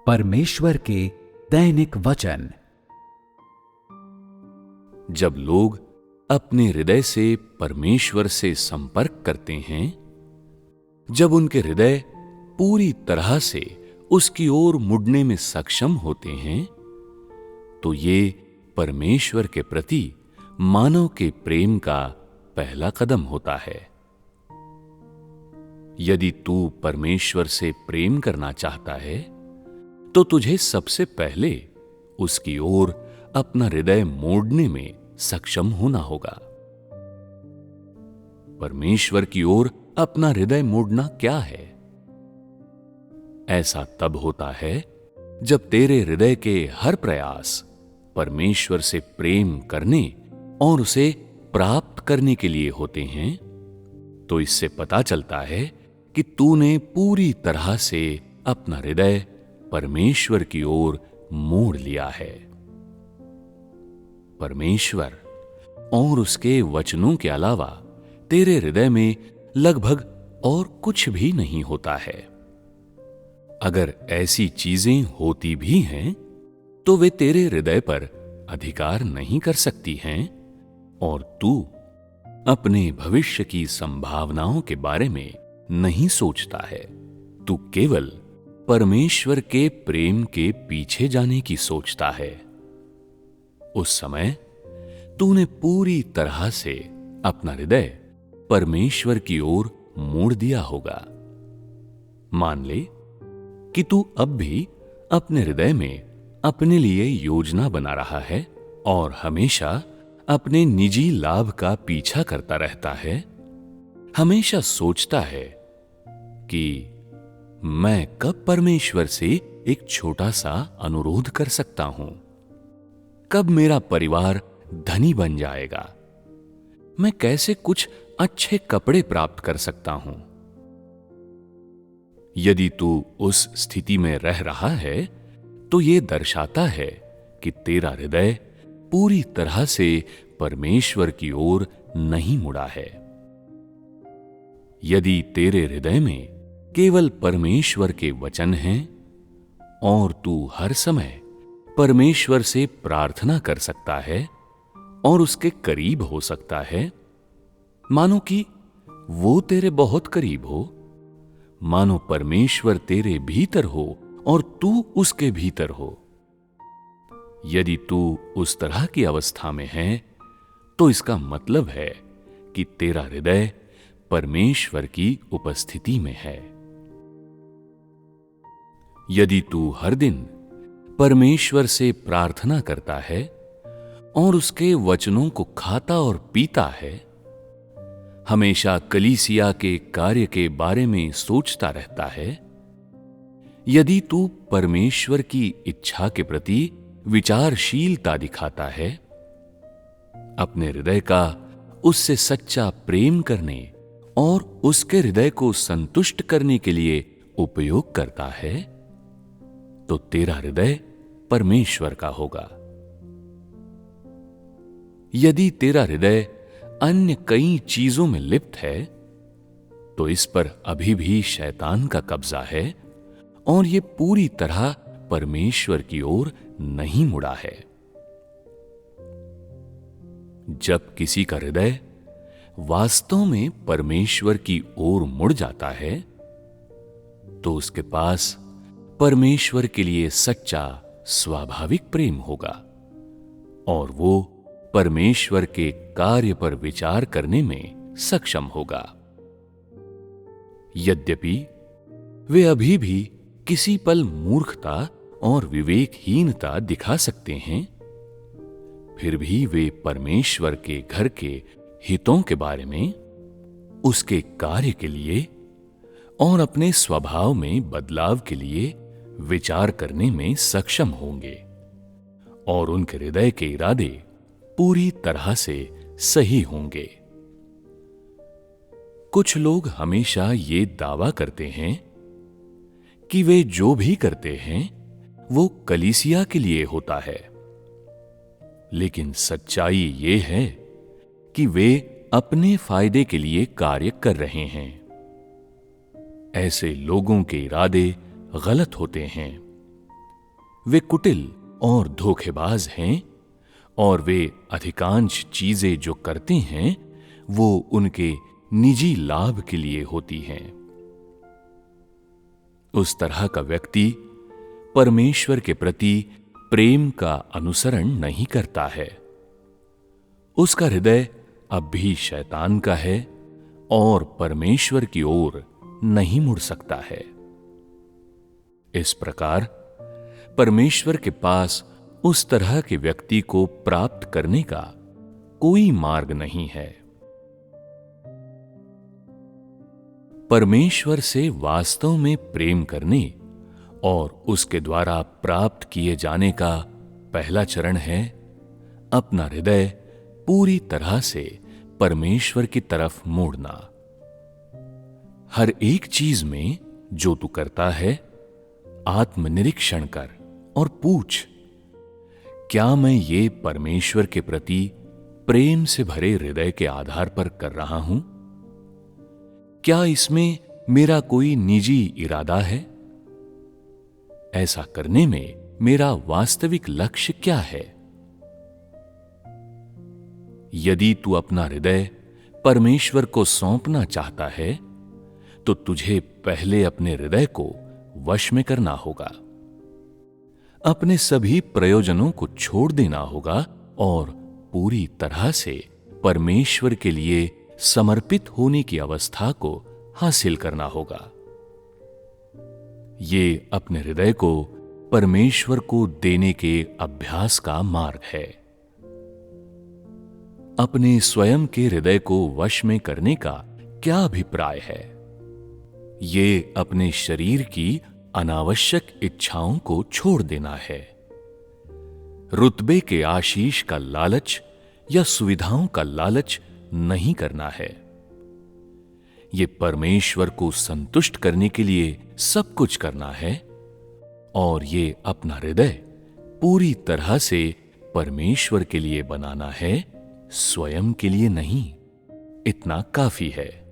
परमेश्वर के दैनिक वचन। जब लोग अपने हृदय से परमेश्वर से संपर्क करते हैं, जब उनके हृदय पूरी तरह से उसकी ओर मुड़ने में सक्षम होते हैं, तो ये परमेश्वर के प्रति मानव के प्रेम का पहला कदम होता है। यदि तू परमेश्वर से प्रेम करना चाहता है, तो तुझे सबसे पहले उसकी ओर अपना हृदय मोड़ने में सक्षम होना होगा। परमेश्वर की ओर अपना हृदय मोड़ना क्या है? ऐसा तब होता है जब तेरे हृदय के हर प्रयास परमेश्वर से प्रेम करने और उसे प्राप्त करने के लिए होते हैं। तो इससे पता चलता है कि तूने पूरी तरह से अपना हृदय परमेश्वर की ओर मोड़ लिया है। परमेश्वर और उसके वचनों के अलावा तेरे हृदय में लगभग और कुछ भी नहीं होता है। अगर ऐसी चीजें होती भी हैं, तो वे तेरे हृदय पर अधिकार नहीं कर सकती हैं और तू अपने भविष्य की संभावनाओं के बारे में नहीं सोचता है। तू केवल परमेश्वर के प्रेम के पीछे जाने की सोचता है। उस समय तूने पूरी तरह से अपना हृदय परमेश्वर की ओर मोड़ दिया होगा। मान ले कि तू अब भी अपने हृदय में अपने लिए योजना बना रहा है और हमेशा अपने निजी लाभ का पीछा करता रहता है। हमेशा सोचता है कि मैं कब परमेश्वर से एक छोटा सा अनुरोध कर सकता हूं, कब मेरा परिवार धनी बन जाएगा, मैं कैसे कुछ अच्छे कपड़े प्राप्त कर सकता हूं। यदि तू उस स्थिति में रह रहा है, तो यह दर्शाता है कि तेरा हृदय पूरी तरह से परमेश्वर की ओर नहीं मुड़ा है। यदि तेरे हृदय में केवल परमेश्वर के वचन हैं और तू हर समय परमेश्वर से प्रार्थना कर सकता है और उसके करीब हो सकता है, मानो कि वो तेरे बहुत करीब हो, मानो परमेश्वर तेरे भीतर हो और तू उसके भीतर हो। यदि तू उस तरह की अवस्था में है, तो इसका मतलब है कि तेरा हृदय परमेश्वर की उपस्थिति में है। यदि तू हर दिन परमेश्वर से प्रार्थना करता है और उसके वचनों को खाता और पीता है, हमेशा कलीसिया के कार्य के बारे में सोचता रहता है, यदि तू परमेश्वर की इच्छा के प्रति विचारशीलता दिखाता है, अपने हृदय का उससे सच्चा प्रेम करने और उसके हृदय को संतुष्ट करने के लिए उपयोग करता है, तो तेरा हृदय परमेश्वर का होगा। यदि तेरा हृदय अन्य कई चीजों में लिप्त है, तो इस पर अभी भी शैतान का कब्जा है और यह पूरी तरह परमेश्वर की ओर नहीं मुड़ा है। जब किसी का हृदय वास्तव में परमेश्वर की ओर मुड़ जाता है, तो उसके पास परमेश्वर के लिए सच्चा स्वाभाविक प्रेम होगा और वो परमेश्वर के कार्य पर विचार करने में सक्षम होगा। यद्यपि वे अभी भी किसी पल मूर्खता और विवेकहीनता दिखा सकते हैं, फिर भी वे परमेश्वर के घर के हितों के बारे में, उसके कार्य के लिए और अपने स्वभाव में बदलाव के लिए विचार करने में सक्षम होंगे और उनके हृदय के इरादे पूरी तरह से सही होंगे। कुछ लोग हमेशा ये दावा करते हैं कि वे जो भी करते हैं वो कलीसिया के लिए होता है, लेकिन सच्चाई ये है कि वे अपने फायदे के लिए कार्य कर रहे हैं। ऐसे लोगों के इरादे गलत होते हैं वे कुटिल और धोखेबाज हैं और वे अधिकांश चीजें जो करते हैं वो उनके निजी लाभ के लिए होती हैं। उस तरह का व्यक्ति परमेश्वर के प्रति प्रेम का अनुसरण नहीं करता है। उसका हृदय अब भी शैतान का है और परमेश्वर की ओर नहीं मुड़ सकता है। इस प्रकार परमेश्वर के पास उस तरह के व्यक्ति को प्राप्त करने का कोई मार्ग नहीं है। परमेश्वर से वास्तव में प्रेम करने और उसके द्वारा प्राप्त किए जाने का पहला चरण है अपना हृदय पूरी तरह से परमेश्वर की तरफ मोड़ना। हर एक चीज में जो तू करता है आत्मनिरीक्षण कर और पूछ, क्या मैं ये परमेश्वर के प्रति प्रेम से भरे हृदय के आधार पर कर रहा हूं? क्या इसमें मेरा कोई निजी इरादा है? ऐसा करने में मेरा वास्तविक लक्ष्य क्या है? यदि तू अपना हृदय परमेश्वर को सौंपना चाहता है तो तुझे पहले अपने हृदय को वश में करना होगा। अपने सभी प्रयोजनों को छोड़ देना होगा और पूरी तरह से परमेश्वर के लिए समर्पित होने की अवस्था को हासिल करना होगा। ये अपने हृदय को परमेश्वर को देने के अभ्यास का मार्ग है। अपने स्वयं के हृदय को वश में करने का क्या अभिप्राय है? ये अपने शरीर की अनावश्यक इच्छाओं को छोड़ देना है। रुतबे के आशीष का लालच या सुविधाओं का लालच नहीं करना है। ये परमेश्वर को संतुष्ट करने के लिए सब कुछ करना है और ये अपना हृदय पूरी तरह से परमेश्वर के लिए बनाना है, स्वयं के लिए नहीं। इतना काफी है।